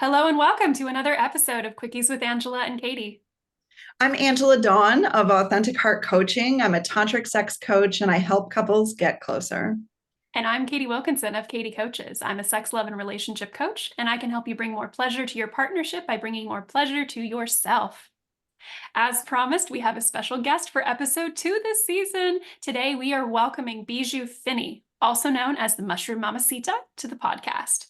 Hello and welcome to another episode of Quickies with Angela and Caity. I'm Angela Dawn of Authentic Heart Coaching. I'm a tantric sex coach and I help couples get closer. And I'm Caity Wilkinson of Caity Coaches. I'm a sex, love, and relationship coach, and I can help you bring more pleasure to your partnership by bringing more pleasure to yourself. As promised, we have a special guest for episode 2 this season. Today, we are welcoming Bijou Finney, also known as the Mushroom Mamacita, to the podcast.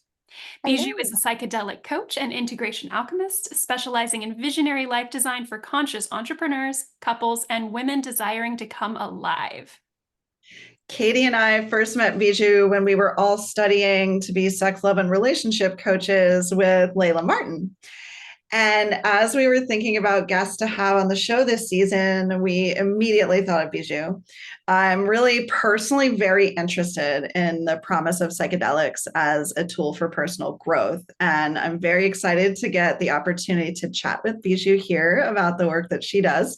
Bijou Hello. is a psychedelic coach and integration alchemist, specializing in visionary life design for conscious entrepreneurs, couples, and women desiring to come alive. Caity and I first met Bijou when we were all studying to be sex, love, and relationship coaches with Layla Martin. And as we were thinking about guests to have on the show this season, we immediately thought of Bijou. I'm really personally very interested in the promise of psychedelics as a tool for personal growth. And I'm very excited to get the opportunity to chat with Bijou here about the work that she does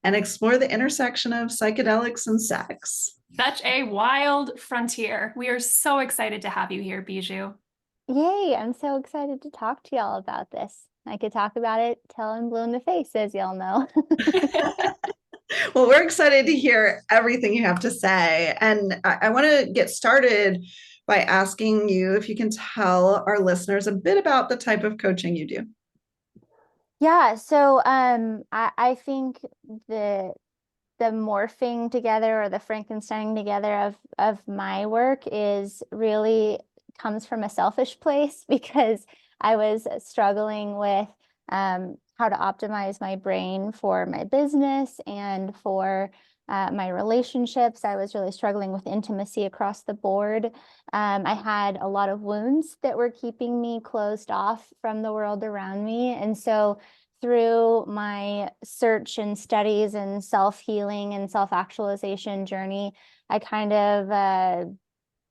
and explore the intersection of psychedelics and sex. Such a wild frontier. We are so excited to have you here, Bijou. Yay, I'm so excited to talk to y'all about this. I could talk about it till I'm blue in the face, as y'all know. Well, we're excited to hear everything you have to say. And I want to get started by asking you if you can tell our listeners a bit about the type of coaching you do. Yeah, so I think the morphing together or the Frankensteining together of my work is really comes from a selfish place because I was struggling with how to optimize my brain for my business and for my relationships. I was really struggling with intimacy across the board. I had a lot of wounds that were keeping me closed off from the world around me. And so through my search and studies and self-healing and self-actualization journey, I kind of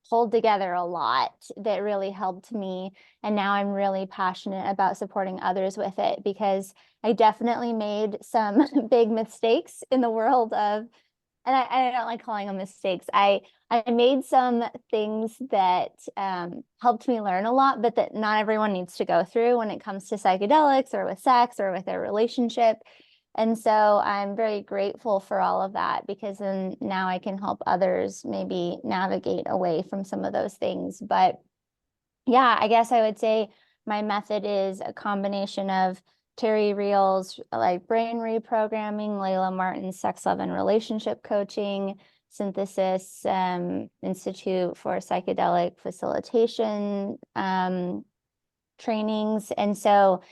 pulled together a lot that really helped me. And now I'm really passionate about supporting others with it because I definitely made some big mistakes in the world of, and I don't like calling them mistakes. I made some things that helped me learn a lot, but that not everyone needs to go through when it comes to psychedelics or with sex or with their relationship. And so I'm very grateful for all of that because then now I can help others maybe navigate away from some of those things. But yeah, I guess I would say my method is a combination of Terry Reel's like brain reprogramming, Layla Martin's sex, love, and relationship coaching, Synthesis Institute for Psychedelic Facilitation trainings. And so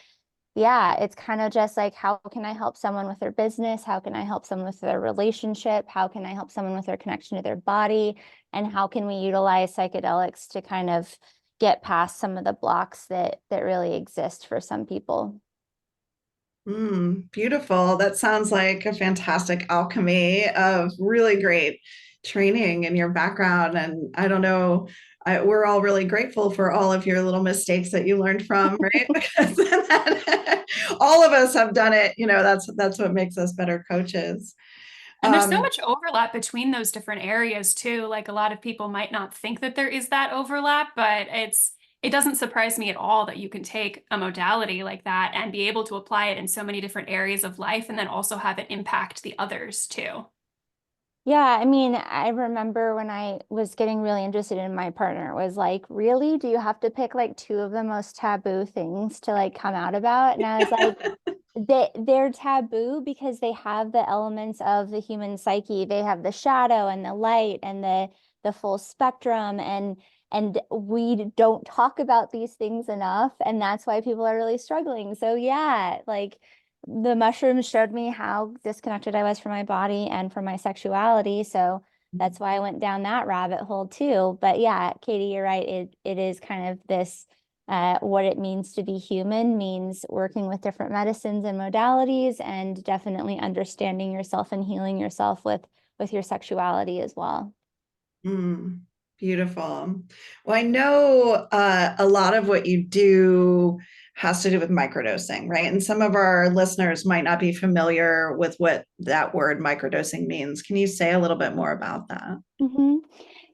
yeah, it's kind of just like, how can I help someone with their business? How can I help someone with their relationship? How can I help someone with their connection to their body? And how can we utilize psychedelics to kind of get past some of the blocks that really exist for some people? Beautiful. That sounds like a fantastic alchemy of really great training in your background. And I don't know, we're all really grateful for all of your little mistakes that you learned from, right? Because all of us have done it. That's what makes us better coaches. And there's so Um, much overlap between those different areas too. Like a lot of people might not think that there is that overlap, but it doesn't surprise me at all that you can take a modality like that and be able to apply it in so many different areas of life and then also have it impact the others too. Yeah, I mean, I remember when I was getting really interested in my partner was like, really? Do you have to pick like two of the most taboo things to like come out about? And I was like, they're taboo because they have the elements of the human psyche. They have the shadow and the light and the full spectrum, and we don't talk about these things enough, and that's why people are really struggling. So yeah, like the mushrooms showed me how disconnected I was from my body and from my sexuality. So that's why I went down that rabbit hole too. But yeah, Caity, you're right. It is kind of this what it means to be human means working with different medicines and modalities, and definitely understanding yourself and healing yourself with your sexuality as well. mm, Beautiful. Well, I know a lot of what you do has to do with microdosing, right? And some of our listeners might not be familiar with what that word microdosing means. Can you say a little bit more about that? Mm-hmm.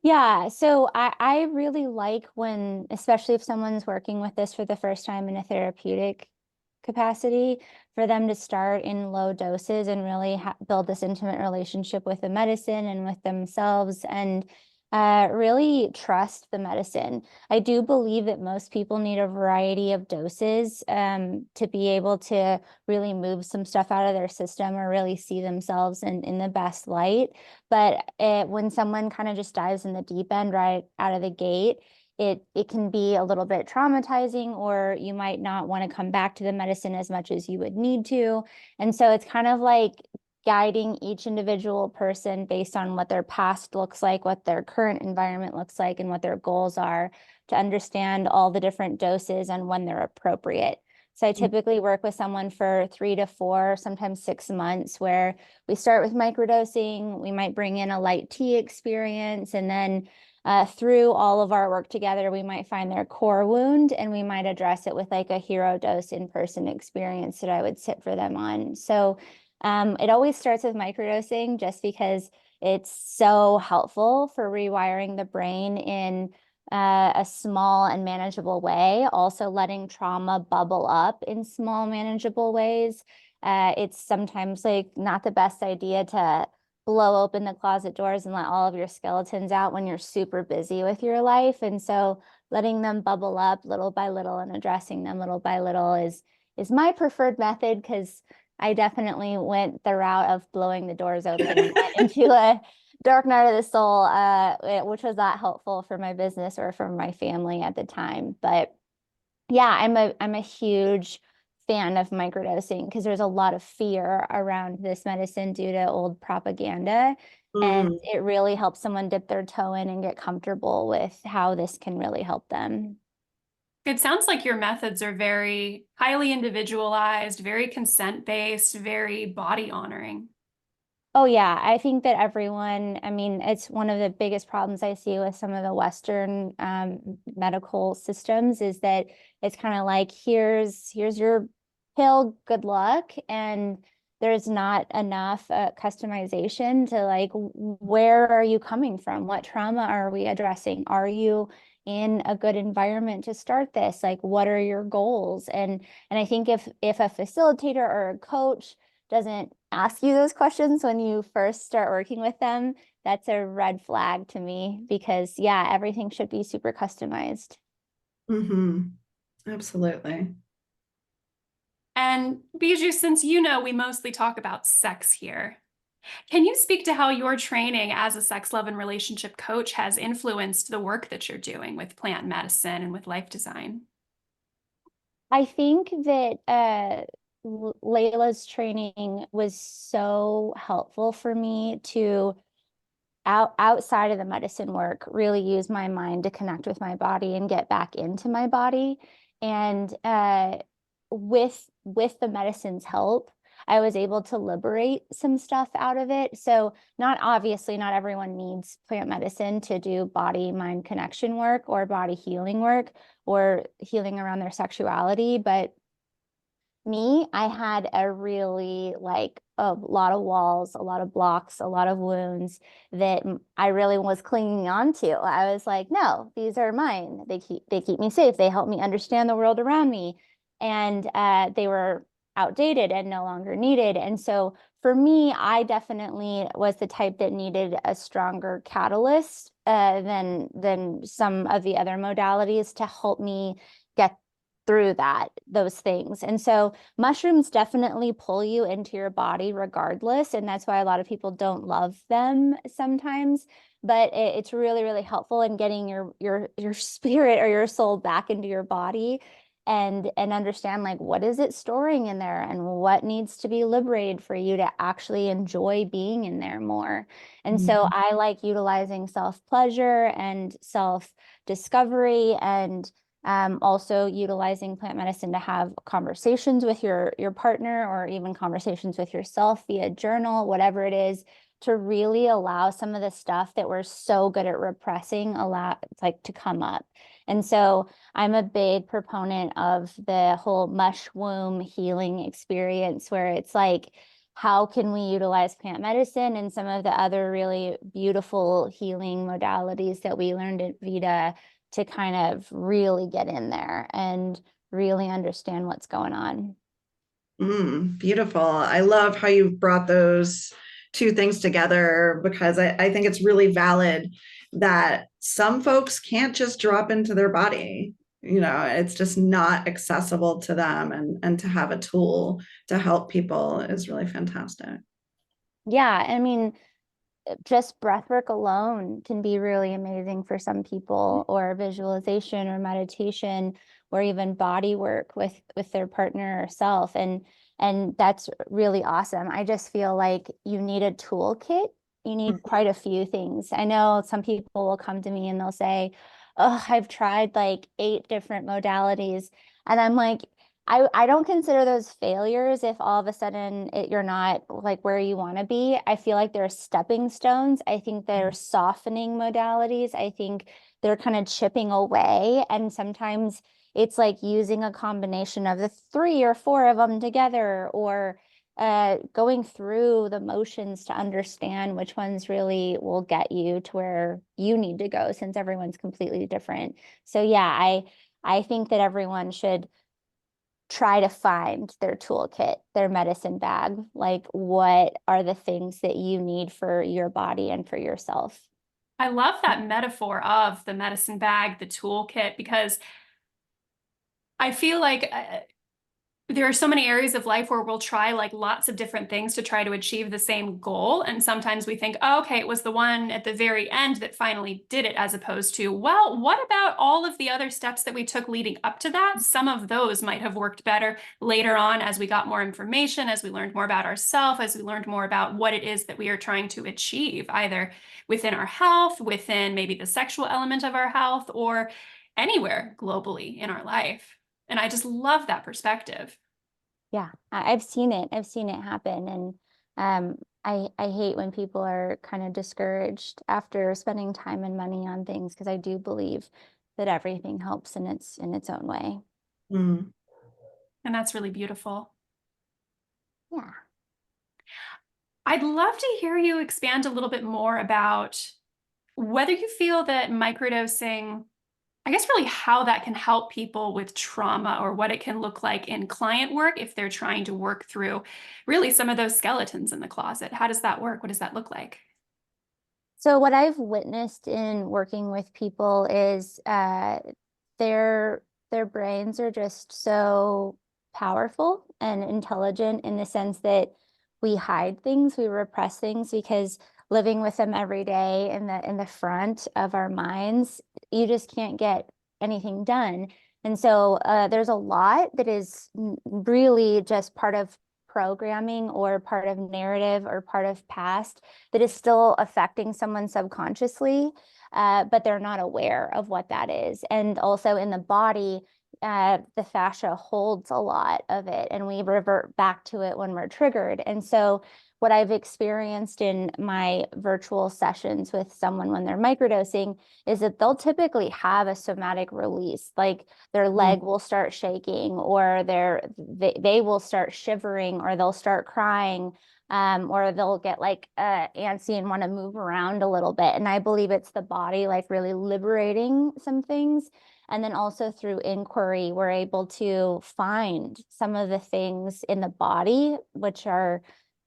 Yeah, so I really like when, especially if someone's working with this for the first time in a therapeutic capacity, for them to start in low doses and really build this intimate relationship with the medicine and with themselves, and really trust the medicine. I do believe that most people need a variety of doses to be able to really move some stuff out of their system or really see themselves in the best light. But when someone kind of just dives in the deep end right out of the gate, it can be a little bit traumatizing, or you might not want to come back to the medicine as much as you would need to. And so it's kind of like guiding each individual person based on what their past looks like, what their current environment looks like, and what their goals are, to understand all the different doses and when they're appropriate. So I typically work with someone for 3 to 4, sometimes 6 months, where we start with microdosing. We might bring in a light tea experience, and then through all of our work together, we might find their core wound, and we might address it with like a hero dose in-person experience that I would sit for them on. So it always starts with microdosing, just because it's so helpful for rewiring the brain in a small and manageable way, also letting trauma bubble up in small, manageable ways. It's sometimes like not the best idea to blow open the closet doors and let all of your skeletons out when you're super busy with your life. And so letting them bubble up little by little and addressing them little by little is my preferred method, because I definitely went the route of blowing the doors open and went into a dark night of the soul, which was not helpful for my business or for my family at the time. But yeah, I'm a huge fan of microdosing, because there's a lot of fear around this medicine due to old propaganda. And Mm. it really helps someone dip their toe in and get comfortable with how this can really help them. It sounds like your methods are very highly individualized, very consent-based, very body honoring. Oh yeah, I think that everyone, I mean, it's one of the biggest problems I see with some of the Western medical systems, is that it's kind of like, here's your pill, good luck. And there's not enough customization to like, where are you coming from? What trauma are we addressing? Are you in a good environment to start this? Like, what are your goals? And I think if a facilitator or a coach doesn't ask you those questions when you first start working with them, that's a red flag to me, because yeah, everything should be super customized. Mm-hmm. Absolutely. And Bijou, since you know we mostly talk about sex here, can you speak to how your training as a sex, love, and relationship coach has influenced the work that you're doing with plant medicine and with life design? I think that Layla's training was so helpful for me to outside of the medicine work, really use my mind to connect with my body and get back into my body. And with the medicine's help, I was able to liberate some stuff out of it. So not obviously, not everyone needs plant medicine to do body mind connection work or body healing work or healing around their sexuality, but me, I had a really like a lot of walls, a lot of blocks, a lot of wounds that I really was clinging on to. I was like, no, these are mine. They keep me safe. They help me understand the world around me. And they were outdated and no longer needed. And so for me, I definitely was the type that needed a stronger catalyst than some of the other modalities to help me get through those things. And so mushrooms definitely pull you into your body regardless, and that's why a lot of people don't love them sometimes. But it's really, really helpful in getting your spirit or your soul back into your body, and understand like, what is it storing in there and what needs to be liberated for you to actually enjoy being in there more. And so I like utilizing self-pleasure and self-discovery, and also utilizing plant medicine to have conversations with your partner, or even conversations with yourself via journal, whatever it is, to really allow some of the stuff that we're so good at repressing to come up. And so I'm a big proponent of the whole mush womb healing experience, where it's like how can we utilize plant medicine and some of the other really beautiful healing modalities that we learned at Vita to kind of really get in there and really understand what's going on. Beautiful. I love how you brought those two things together, because I think it's really valid that some folks can't just drop into their body. It's just not accessible to them, and to have a tool to help people is really fantastic. Yeah, I mean, just breath work alone can be really amazing for some people, or visualization or meditation, or even body work with their partner or self. And that's really awesome. I just feel like you need a toolkit. You need quite a few things. I know some people will come to me and they'll say, oh, I've tried like 8 different modalities. And I'm like, I don't consider those failures if all of a sudden you're not like where you want to be. I feel like they're stepping stones. I think they're softening modalities. I think they're kind of chipping away. And sometimes it's like using a combination of the 3 or 4 of them together, or going through the motions to understand which ones really will get you to where you need to go, since everyone's completely different. So yeah, I think that everyone should try to find their toolkit, their medicine bag. Like, what are the things that you need for your body and for yourself? I love that metaphor of the medicine bag, the toolkit, because I feel like there are so many areas of life where we'll try like lots of different things to try to achieve the same goal. And sometimes we think, oh, okay, it was the one at the very end that finally did it, as opposed to, well, what about all of the other steps that we took leading up to that? Some of those might have worked better later on as we got more information, as we learned more about ourselves, as we learned more about what it is that we are trying to achieve, either within our health, within maybe the sexual element of our health, or anywhere globally in our life. And I just love that perspective. Yeah, I've seen it. I've seen it happen. And I hate when people are kind of discouraged after spending time and money on things, because I do believe that everything helps in its own way. Mm. And that's really beautiful. Yeah. I'd love to hear you expand a little bit more about whether you feel that microdosing, I guess really how that can help people with trauma, or what it can look like in client work if they're trying to work through really some of those skeletons in the closet. How does that work? What does that look like? So what I've witnessed in working with people is their brains are just so powerful and intelligent, in the sense that we hide things, we repress things, because living with them every day in the front of our minds, you just can't get anything done. And so there's a lot that is really just part of programming, or part of narrative, or part of past, that is still affecting someone subconsciously, but they're not aware of what that is. And also in the body, the fascia holds a lot of it, and we revert back to it when we're triggered. And so what I've experienced in my virtual sessions with someone when they're microdosing is that they'll typically have a somatic release, like their leg will start shaking, or they will start shivering, or they'll start crying, or they'll get like antsy and want to move around a little bit. And I believe it's the body like really liberating some things. And then also through inquiry, we're able to find some of the things in the body, which are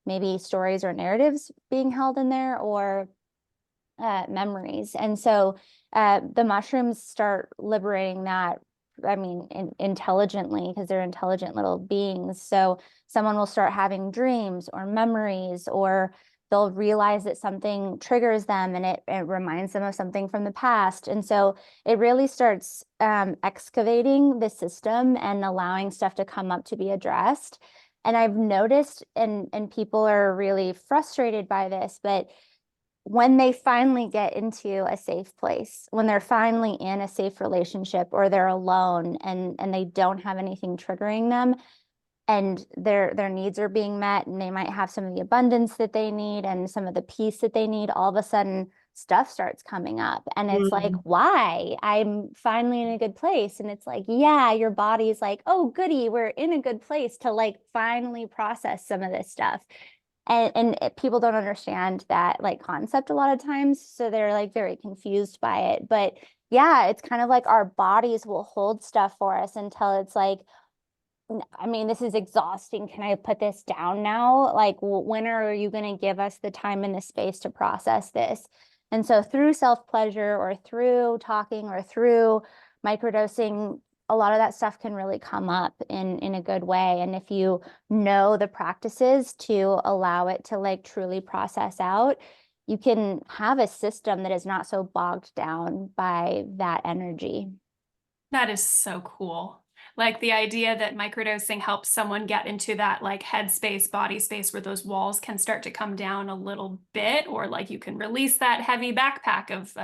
maybe stories or narratives being held in there, or memories. And so the mushrooms start liberating that, I mean, intelligently, because they're intelligent little beings. So someone will start having dreams or memories, or they'll realize that something triggers them, and it reminds them of something from the past. And so it really starts excavating the system and allowing stuff to come up to be addressed. And I've noticed, and people are really frustrated by this, but when they finally get into a safe place, when they're finally in a safe relationship, or they're alone and they don't have anything triggering them, and their needs are being met, and they might have some of the abundance that they need and some of the peace that they need, all of a sudden stuff starts coming up, and it's like, why? I'm finally in a good place. And it's like, yeah, your body's like, oh goody, we're in a good place to like finally process some of this stuff. People don't understand that like concept a lot of times, so they're like very confused by it. But yeah, it's kind of like our bodies will hold stuff for us until it's like, I mean, this is exhausting. Can I put this down now? Like, when are you going to give us the time and the space to process this? And so through self-pleasure or through talking or through microdosing, a lot of that stuff can really come up in a good way. And if you know the practices to allow it to like truly process out, you can have a system that is not so bogged down by that energy. That is so cool. Like the idea that microdosing helps someone get into that like head space, body space where those walls can start to come down a little bit, or like you can release that heavy backpack of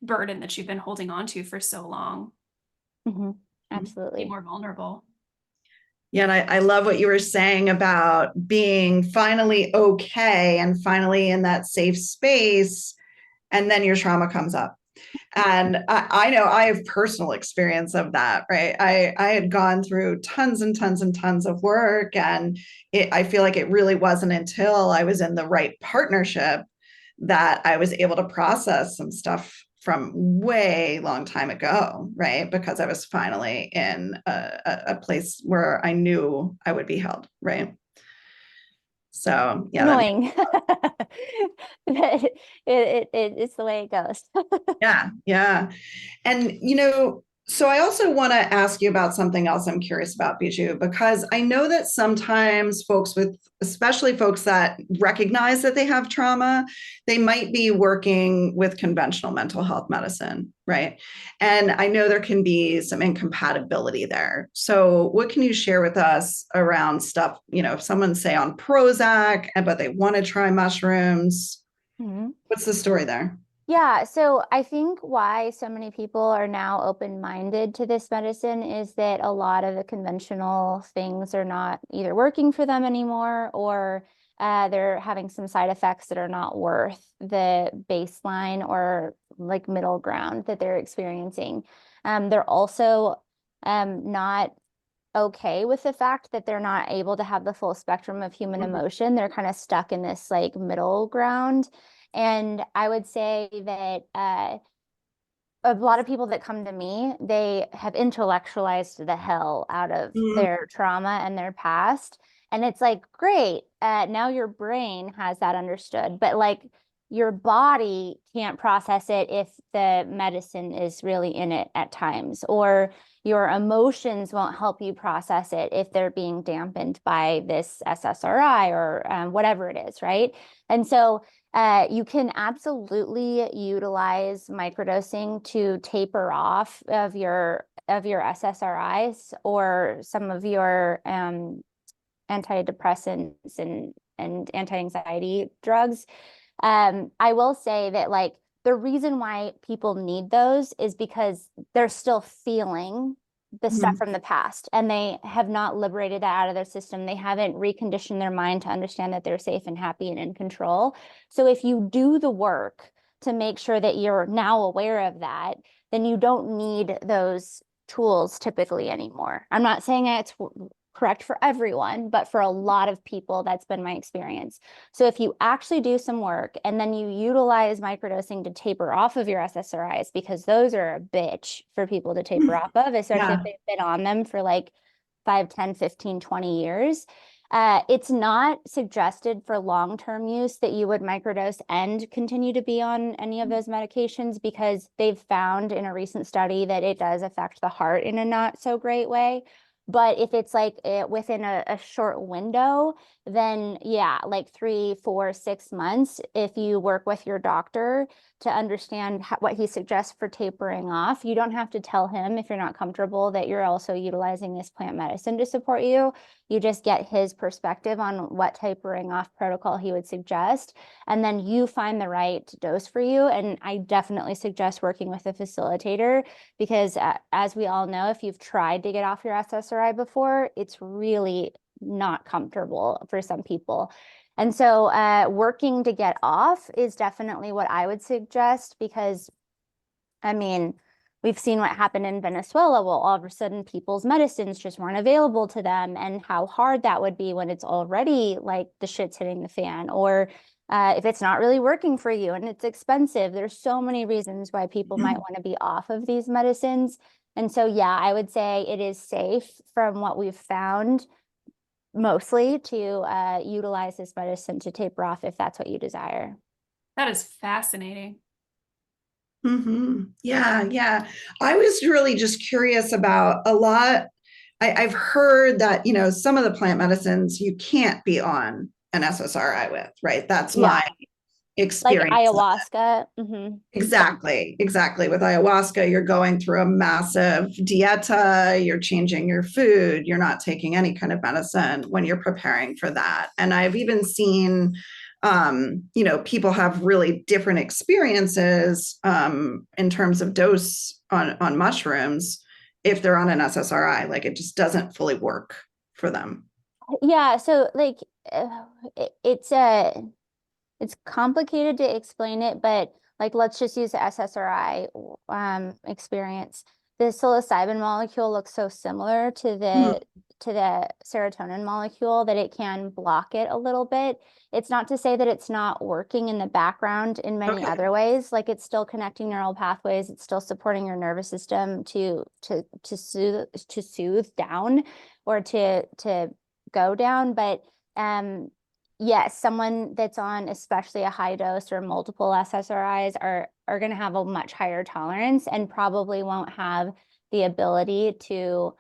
burden that you've been holding on to for so long. Mm-hmm. Be Absolutely. more vulnerable. Yeah, and I love what you were saying about being finally okay and finally in that safe space, and then your trauma comes up. And I know I have personal experience of that, right? I had gone through tons and tons and tons of work, and I feel like it really wasn't until I was in the right partnership that I was able to process some stuff from way long time ago, right? Because I was finally in a place where I knew I would be held, right? So yeah, that makes, Annoying. It's the way it goes. yeah. And, so I also want to ask you about something else I'm curious about, Bijou, because I know that sometimes especially folks that recognize that they have trauma, they might be working with conventional mental health medicine, right? And I know there can be some incompatibility there. So what can you share with us around stuff, if someone's say on Prozac, but they want to try mushrooms, Mhm. what's the story there? Yeah, so I think why so many people are now open-minded to this medicine is that a lot of the conventional things are not either working for them anymore, or they're having some side effects that are not worth the baseline or like middle ground that they're experiencing. They're also not okay with the fact that they're not able to have the full spectrum of human emotion. They're kind of stuck in this like middle ground. And I would say that a lot of people that come to me, they have intellectualized the hell out of Mm, their trauma and their past. And it's like, great, now your brain has that understood, but like your body can't process it if the medicine is really in it at times, or your emotions won't help you process it if they're being dampened by this SSRI or whatever it is, right? And so you can absolutely utilize microdosing to taper off of your SSRIs or some of your antidepressants and anti-anxiety drugs. I will say that like the reason why people need those is because they're still feeling the stuff mhm. from the past and they have not liberated that out of their system. They haven't reconditioned their mind to understand that they're safe and happy and in control. So if you do the work to make sure that you're now aware of that, then you don't need those tools typically anymore. I'm not saying it's correct for everyone, but for a lot of people, that's been my experience. So if you actually do some work and then you utilize microdosing to taper off of your SSRIs, because those are a bitch for people to taper off of, especially if Yeah. they've been on them for like 5, 10, 15, 20 years. It's not suggested for long-term use that you would microdose and continue to be on any of those medications, because they've found in a recent study that it does affect the heart in a not so great way. But if it's like within a short window, then yeah, like 3, 4, 6 months, if you work with your doctor to understand what he suggests for tapering off, you don't have to tell him if you're not comfortable that you're also utilizing this plant medicine to support you. You just get his perspective on what tapering off protocol he would suggest, and then you find the right dose for you. And I definitely suggest working with a facilitator, because as we all know, if you've tried to get off your SSRI before, it's really not comfortable for some people. And so working to get off is definitely what I would suggest, because I mean, we've seen what happened in Venezuela. Well, all of a sudden people's medicines just weren't available to them, and how hard that would be when it's already like the shit's hitting the fan, or if it's not really working for you and it's expensive. There's so many reasons why people might want to be off of these medicines. And so, yeah, I would say it is safe from what we've found mostly to utilize this medicine to taper off if that's what you desire. That is fascinating. Yeah, yeah. I was really just curious about a lot. I've heard that, some of the plant medicines you can't be on an SSRI with, right? That's my Like experience. ayahuasca. Exactly. With ayahuasca, you're going through a massive dieta, you're changing your food, you're not taking any kind of medicine when you're preparing for that. And I've even seen, people have really different experiences in terms of dose on mushrooms if they're on an SSRI. Like it just doesn't fully work for them. Yeah, so like it's complicated to explain it, but like let's just use the SSRI experience. The psilocybin molecule looks so similar to the serotonin molecule that it can block it a little bit. It's not to say that it's not working in the background in many other ways. Like it's still connecting neural pathways. It's still supporting your nervous system to soothe down or to go down. But yes, someone that's on especially a high dose or multiple SSRIs are going to have a much higher tolerance and probably won't have the ability to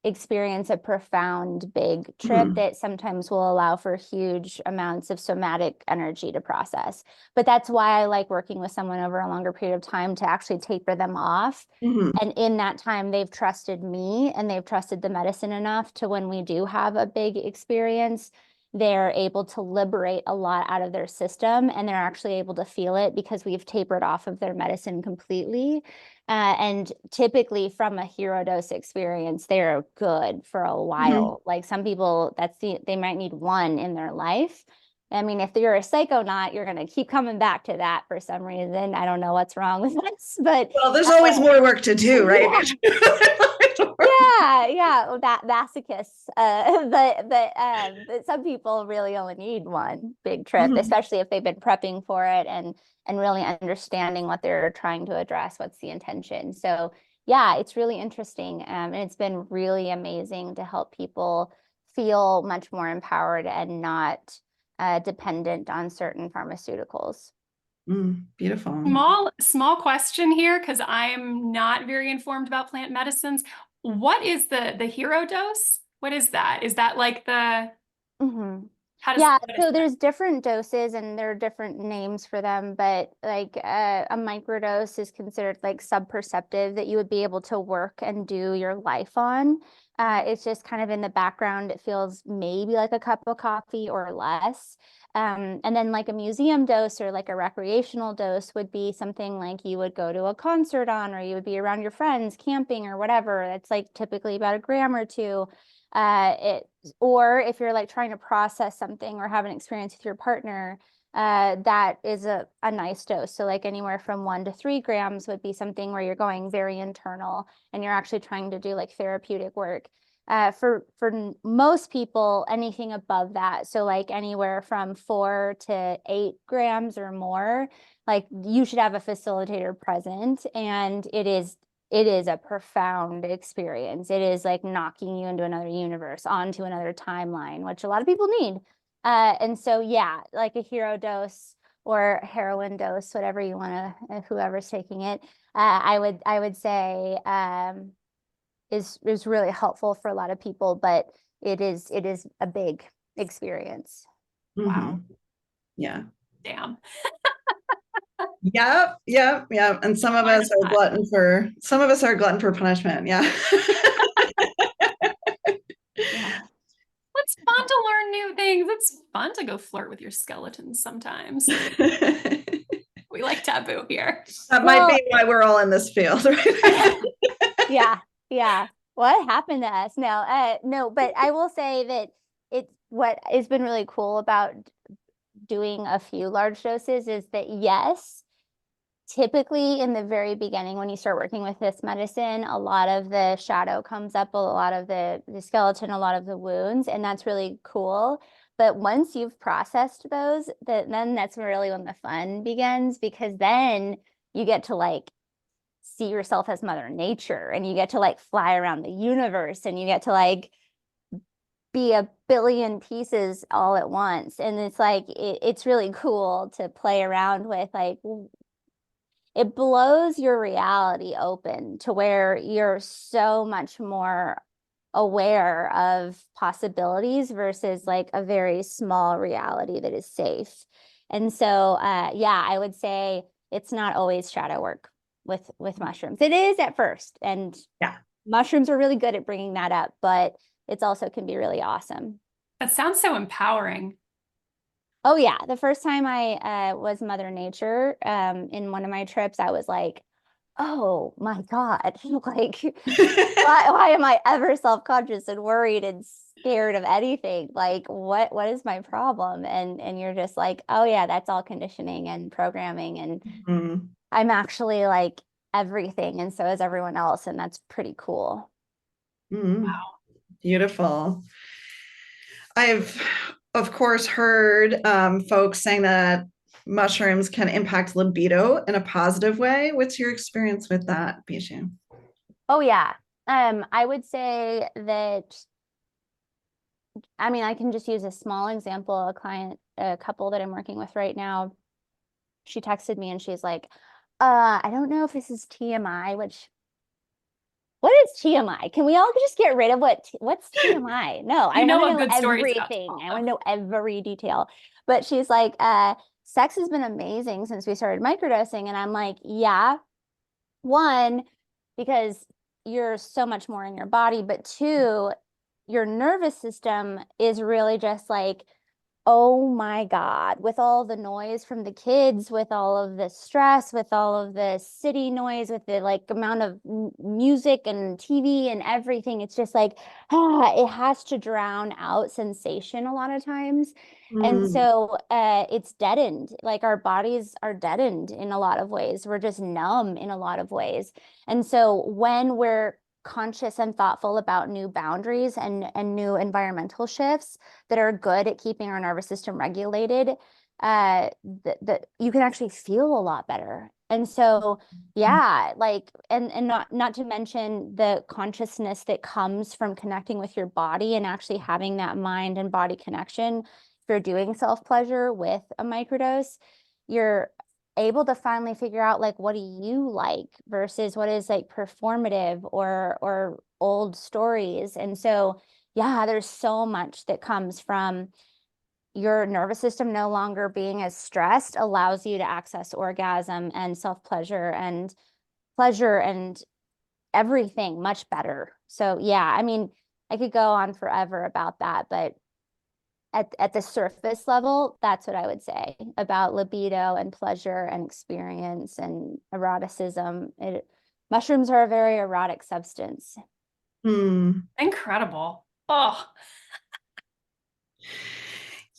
experience a profound big trip that sometimes will allow for huge amounts of somatic energy to process. But that's why I like working with someone over a longer period of time to actually taper them off. And in that time, they've trusted me and they've trusted the medicine enough to when we do have a big experience, they're able to liberate a lot out of their system, and they're actually able to feel it because we've tapered off of their medicine completely. And typically from a hero dose experience, they're good for a while. Like some people, they might need one in their life. I mean, if you're a psychonaut, you're going to keep coming back to that for some reason. I don't know what's wrong with us, but well, there's always more work to do, right? Yeah, that masochists. But some people really only need one big trip, especially if they've been prepping for it and really understanding what they're trying to address, what's the intention. So yeah, it's really interesting. And it's been really amazing to help people feel much more empowered and not dependent on certain pharmaceuticals. Beautiful. Small question here, because I'm not very informed about plant medicines. What is the hero dose? What is that? Is that like the so there's different doses and there are different names for them, but like a microdose is considered like subperceptive that you would be able to work and do your life on. It's just kind of in the background. It feels maybe like a cup of coffee or less. And then like a museum dose or like a recreational dose would be something like you would go to a concert on, or you would be around your friends camping or whatever. It's like typically about 1 gram or 2. Or if you're like trying to process something or have an experience with your partner, that is a nice dose. So like anywhere from 1 to 3 grams would be something where you're going very internal and you're actually trying to do like therapeutic work. For most people, anything above that, so like anywhere from 4 to 8 grams or more, like you should have a facilitator present, and it is a profound experience. It is like knocking you into another universe, onto another timeline, which a lot of people need. And so, yeah, like a hero dose or heroin dose, whatever you want to, whoever's taking it, I would say is really helpful for a lot of people, but it is a big experience. Wow. Yeah. Damn. Yep. And some of us are glutton for punishment. Yeah. It's fun to learn new things. It's fun to go flirt with your skeletons sometimes. We like taboo here. That might be why we're all in this field, right? Yeah. What happened to us? No, but I will say that what has been really cool about doing a few large doses is that yes, typically in the very beginning, when you start working with this medicine, a lot of the shadow comes up, a lot of the skeleton, a lot of the wounds, and that's really cool. But once you've processed those, then that's really when the fun begins, because then you get to like see yourself as Mother Nature, and you get to like fly around the universe, and you get to like be a billion pieces all at once. And it's like, it's really cool to play around with, like, it blows your reality open to where you're so much more aware of possibilities versus like a very small reality that is safe. And so, yeah, I would say it's not always shadow work with mushrooms. It is at first, and Yeah. mushrooms are really good at bringing that up, but it's also can be really awesome. That sounds so empowering. Oh yeah, the first time I was Mother Nature in one of my trips, I was like, oh my God, like why am I ever self-conscious and worried and scared of anything? Like what is my problem? And you're just like, oh yeah, that's all conditioning and programming, and Mm. I'm actually like everything, and so is everyone else, and that's pretty cool. Mm. Wow. Beautiful. I've, of course, heard folks saying that mushrooms can impact libido in a positive way. What's your experience with that, Bijou? Oh yeah. I would say that, I mean, I can just use a small example. A couple that I'm working with right now, she texted me and she's like, I don't know if this is TMI, which, what is TMI? Can we all just get rid of what's TMI? No, I You know want to what know good stories about to everything. I follow. want to know every detail. But she's like, sex has been amazing since we started microdosing. And I'm like, yeah, one, because you're so much more in your body, but two, your nervous system is really just like, oh my God, with all the noise from the kids, with all of the stress, with all of the city noise, with the like amount of music and TV and everything, it's just like, it has to drown out sensation a lot of times. And Mm. so it's deadened, like our bodies are deadened in a lot of ways. We're just numb in a lot of ways. And so when we're conscious and thoughtful about new boundaries and new environmental shifts that are good at keeping our nervous system regulated, that you can actually feel a lot better. And so, yeah, like, and not to mention the consciousness that comes from connecting with your body and actually having that mind and body connection. If you're doing self-pleasure with a microdose, you're able to finally figure out like what do you like versus what is like performative or old stories. And so yeah, there's so much that comes from your nervous system no longer being as stressed allows you to access orgasm and self-pleasure and pleasure and everything much better. So yeah, I mean, I could go on forever about that, but at the surface level, that's what I would say about libido and pleasure and experience and eroticism. Mushrooms are a very erotic substance. Mm. Incredible. Oh,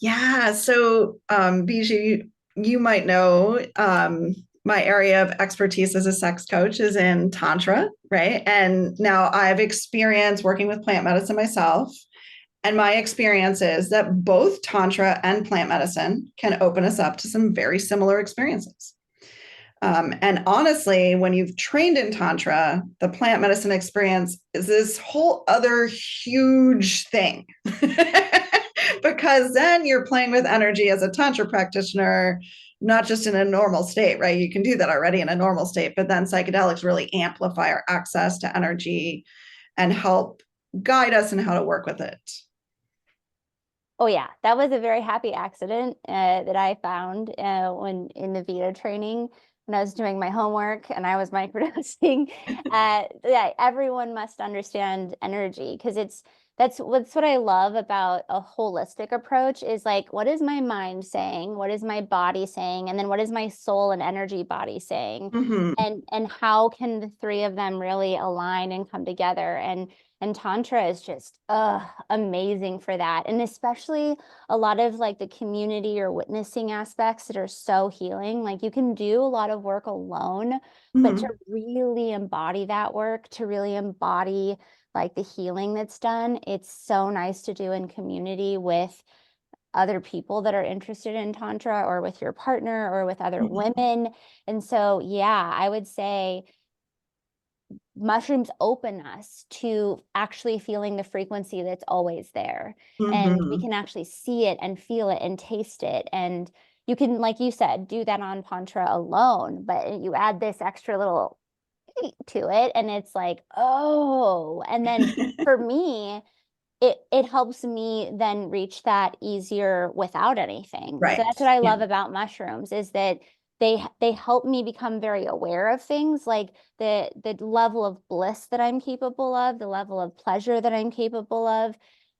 Yeah. So, Bijou, you might know my area of expertise as a sex coach is in Tantra, right? And now I've experienced working with plant medicine myself. And my experience is that both Tantra and plant medicine can open us up to some very similar experiences. And honestly, when you've trained in Tantra, the plant medicine experience is this whole other huge thing. Because then you're playing with energy as a Tantra practitioner, not just in a normal state, right? You can do that already in a normal state, but then psychedelics really amplify our access to energy and help guide us in how to work with it. Oh yeah, that was a very happy accident that I found when in the Vita training when I was doing my homework and I was microdosing. Yeah, everyone must understand energy because that's what I love about a holistic approach is like, what is my mind saying? What is my body saying? And then what is my soul and energy body saying? Mm-hmm. And how can the three of them really align and come together? And Tantra is just amazing for that. And especially a lot of like the community or witnessing aspects that are so healing. Like you can do a lot of work alone, but to really embody that work, to really embody like the healing that's done, it's so nice to do in community with other people that are interested in Tantra, or with your partner, or with other women. And so, yeah, I would say mushrooms open us to actually feeling the frequency that's always there. And we can actually see it and feel it and taste it. And you can, like you said, do that on Tantra alone, but you add this extra little to it, and it's like, oh. And then for me, it helps me then reach that easier without anything. Right. So that's what I love about mushrooms, is that they help me become very aware of things, like the level of bliss that I'm capable of, the level of pleasure that I'm capable of.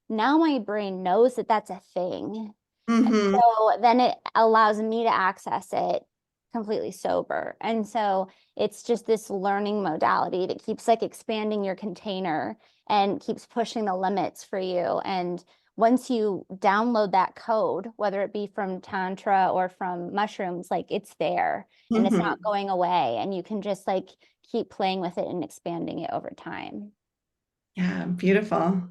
Now my brain knows that that's a thing. So then it allows me to access it completely sober. And so it's just this learning modality that keeps like expanding your container and keeps pushing the limits for you. And once you download that code, whether it be from Tantra or from mushrooms, like it's there and it's not going away. And you can just like keep playing with it and expanding it over time. Yeah, beautiful.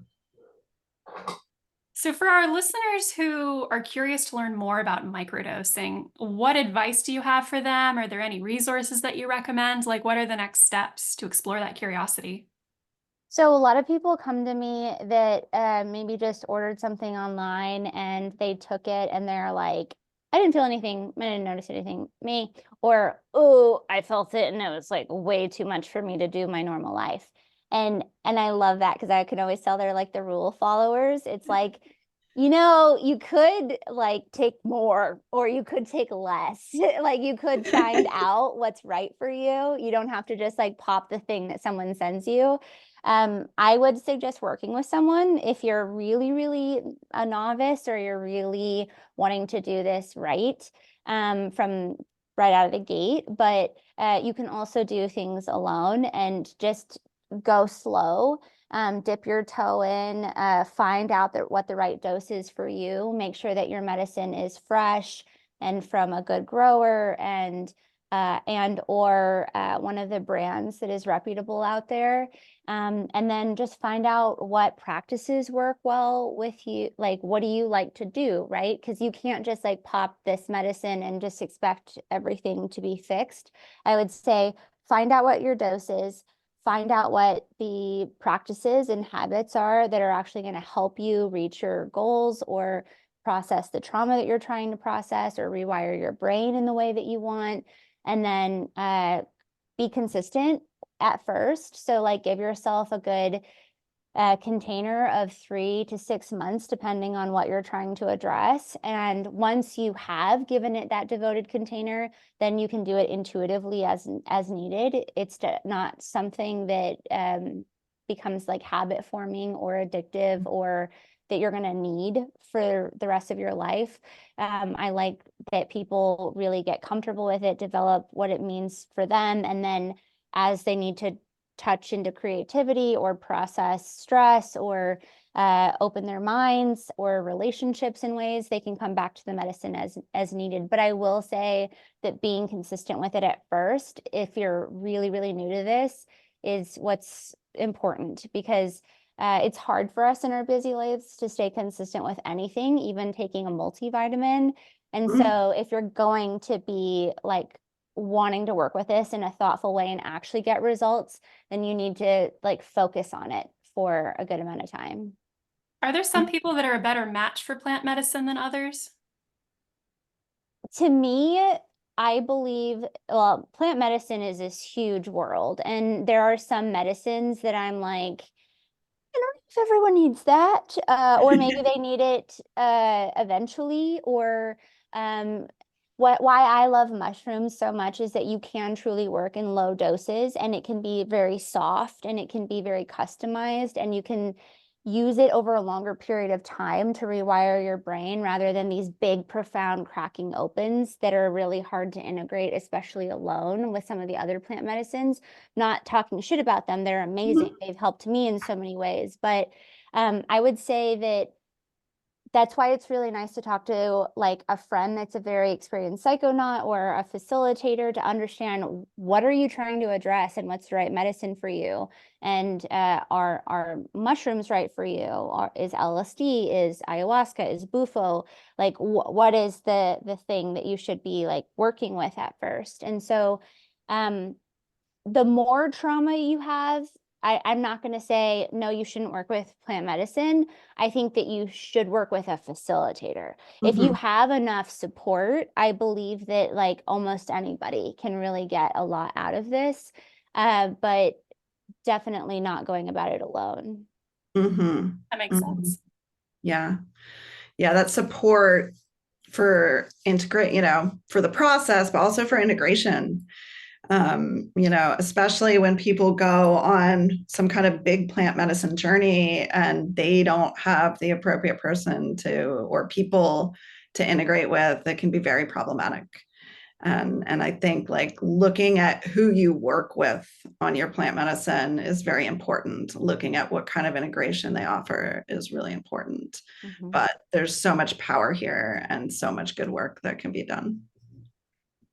So for our listeners who are curious to learn more about microdosing, what advice do you have for them? Are there any resources that you recommend? Like, what are the next steps to explore that curiosity? So a lot of people come to me that maybe just ordered something online and they took it and they're like, I didn't feel anything, I didn't notice anything, me. Or, oh, I felt it and it was like way too much for me to do my normal life. And I love that, because I can always tell they're like the rule followers. It's like, you could like take more or you could take less. Like you could find out what's right for you. You don't have to just like pop the thing that someone sends you. I would suggest working with someone if you're really, really a novice, or you're really wanting to do this right, from right out of the gate. But you can also do things alone and just go slow. Dip your toe in, find out what the right dose is for you. Make sure that your medicine is fresh and from a good grower, and or one of the brands that is reputable out there. And then just find out what practices work well with you. Like, what do you like to do, right? Because you can't just like pop this medicine and just expect everything to be fixed. I would say find out what your dose is, find out what the practices and habits are that are actually going to help you reach your goals, or process the trauma that you're trying to process, or rewire your brain in the way that you want. And then be consistent at first. So like give yourself a good container of 3 to 6 months, depending on what you're trying to address. And once you have given it that devoted container, then you can do it intuitively as needed. It's not something that becomes like habit forming or addictive, or that you're going to need for the rest of your life. I like that people really get comfortable with it, develop what it means for them, and then as they need to touch into creativity or process stress, or open their minds or relationships in ways, they can come back to the medicine as needed. But I will say that being consistent with it at first, if you're really, really new to this, is what's important, because it's hard for us in our busy lives to stay consistent with anything, even taking a multivitamin. And so if you're going to be like wanting to work with this in a thoughtful way and actually get results, then you need to like focus on it for a good amount of time. Are there some people that are a better match for plant medicine than others? To me, I believe, well, plant medicine is this huge world, and there are some medicines that I'm like, I don't know if everyone needs that, or maybe they need it eventually, or why I love mushrooms so much is that you can truly work in low doses, and it can be very soft and it can be very customized, and you can use it over a longer period of time to rewire your brain rather than these big, profound cracking opens that are really hard to integrate, especially alone with some of the other plant medicines. Not talking shit about them. They're amazing. Mm-hmm. They've helped me in so many ways. But I would say that that's why it's really nice to talk to like a friend that's a very experienced psychonaut or a facilitator to understand what are you trying to address and what's the right medicine for you. And are mushrooms right for you? Or is LSD, is ayahuasca, is bufo? Like what is the thing that you should be like working with at first? And so the more trauma you have, I'm not going to say, no, you shouldn't work with plant medicine. I think that you should work with a facilitator. If you have enough support, I believe that like almost anybody can really get a lot out of this, but definitely not going about it alone. That makes sense. Yeah. Yeah. That support for integrate, for the process, but also for integration. Especially when people go on some kind of big plant medicine journey and they don't have the appropriate person or people to integrate with, it can be very problematic. And I think like looking at who you work with on your plant medicine is very important. Looking at what kind of integration they offer is really important. But there's so much power here and so much good work that can be done.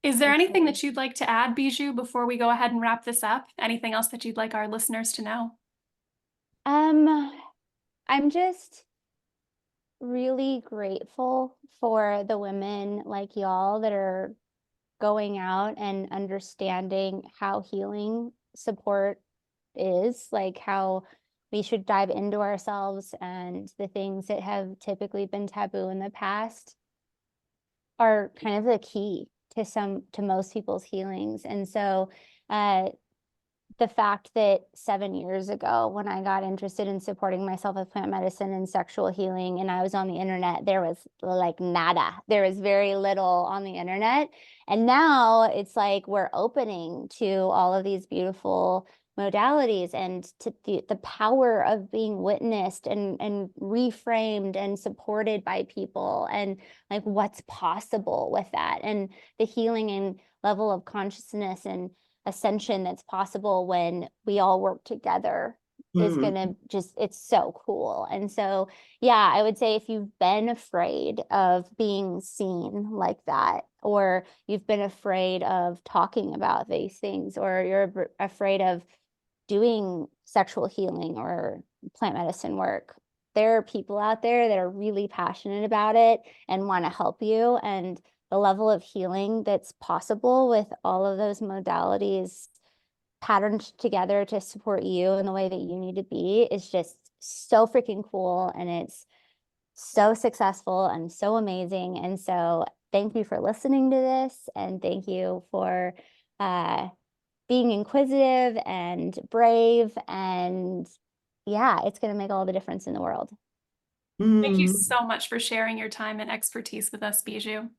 Is there anything that you'd like to add, Bijou, before we go ahead and wrap this up? Anything else that you'd like our listeners to know? I'm just really grateful for the women like y'all that are going out and understanding how healing support is, like how we should dive into ourselves, and the things that have typically been taboo in the past are kind of the key to most people's healings. And so the fact that 7 years ago, when I got interested in supporting myself with plant medicine and sexual healing, and I was on the internet, there was like nada. There was very little on the internet. And now it's like we're opening to all of these beautiful modalities and to the power of being witnessed and reframed and supported by people, and like what's possible with that, and the healing and level of consciousness and ascension that's possible when we all work together is gonna it's so cool. And so yeah, I would say if you've been afraid of being seen like that, or you've been afraid of talking about these things, or you're afraid of doing sexual healing or plant medicine work, there are people out there that are really passionate about it and want to help you. And the level of healing that's possible with all of those modalities patterned together to support you in the way that you need to be is just so freaking cool. And it's so successful and so amazing. And so thank you for listening to this. And thank you for being inquisitive and brave. And yeah, it's going to make all the difference in the world. Thank you so much for sharing your time and expertise with us, Bijou.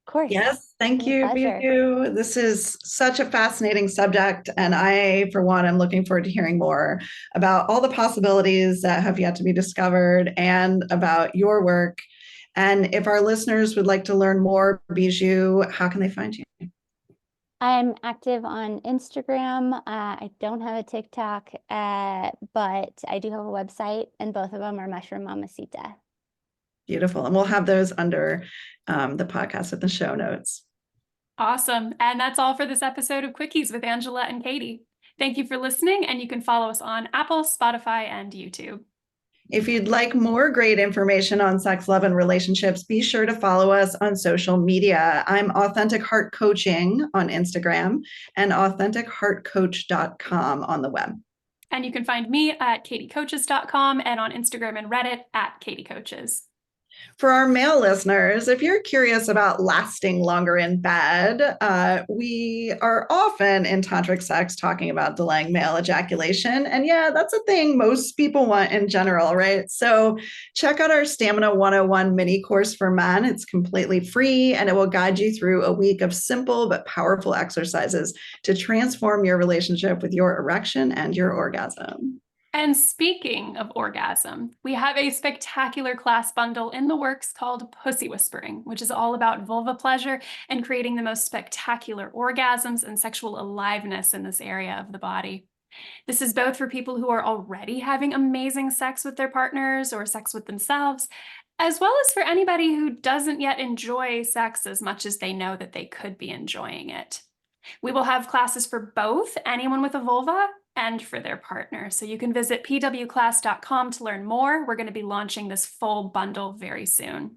Of course. Yes, thank you, Pleasure. Bijou. This is such a fascinating subject. And I, for one, am looking forward to hearing more about all the possibilities that have yet to be discovered and about your work. And if our listeners would like to learn more, Bijou, how can they find you? I'm active on Instagram. I don't have a TikTok, but I do have a website, and both of them are Mushroom Mamacita. Beautiful. And we'll have those under the podcast in the show notes. Awesome. And that's all for this episode of Quickies with Angela and Caity. Thank you for listening, and you can follow us on Apple, Spotify, and YouTube. If you'd like more great information on sex, love, and relationships, be sure to follow us on social media. I'm Authentic Heart Coaching on Instagram and AuthenticHeartCoach.com on the web. And you can find me at CaityCoaches.com and on Instagram and Reddit at CaityCoaches. For our male listeners, if you're curious about lasting longer in bed, we are often in tantric sex talking about delaying male ejaculation. And yeah, that's a thing most people want in general, right? So check out our Stamina 101 mini course for men. It's completely free, and it will guide you through a week of simple but powerful exercises to transform your relationship with your erection and your orgasm. And speaking of orgasm, we have a spectacular class bundle in the works called Pussy Whispering, which is all about vulva pleasure and creating the most spectacular orgasms and sexual aliveness in this area of the body. This is both for people who are already having amazing sex with their partners or sex with themselves, as well as for anybody who doesn't yet enjoy sex as much as they know that they could be enjoying it. We will have classes for both anyone with a vulva and for their partner. So you can visit pwclass.com to learn more. We're going to be launching this full bundle very soon.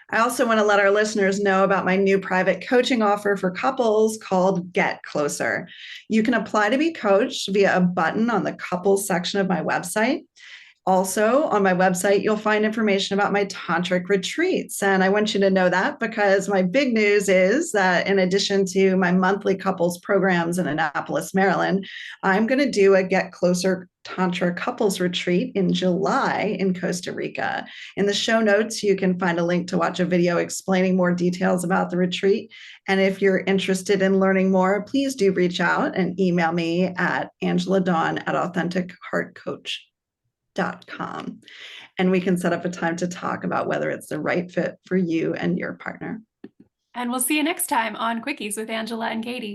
I also want to let our listeners know about my new private coaching offer for couples called Get Closer. You can apply to be coached via a button on the couples section of my website. Also, on my website, you'll find information about my tantric retreats. And I want you to know that because my big news is that in addition to my monthly couples programs in Annapolis, Maryland, I'm going to do a Get Closer Tantra couples retreat in July in Costa Rica. In the show notes, you can find a link to watch a video explaining more details about the retreat. And if you're interested in learning more, please do reach out and email me at angeladawn@authenticheartcoach.com, and we can set up a time to talk about whether it's the right fit for you and your partner. And we'll see you next time on Quickies with Angela and Caity.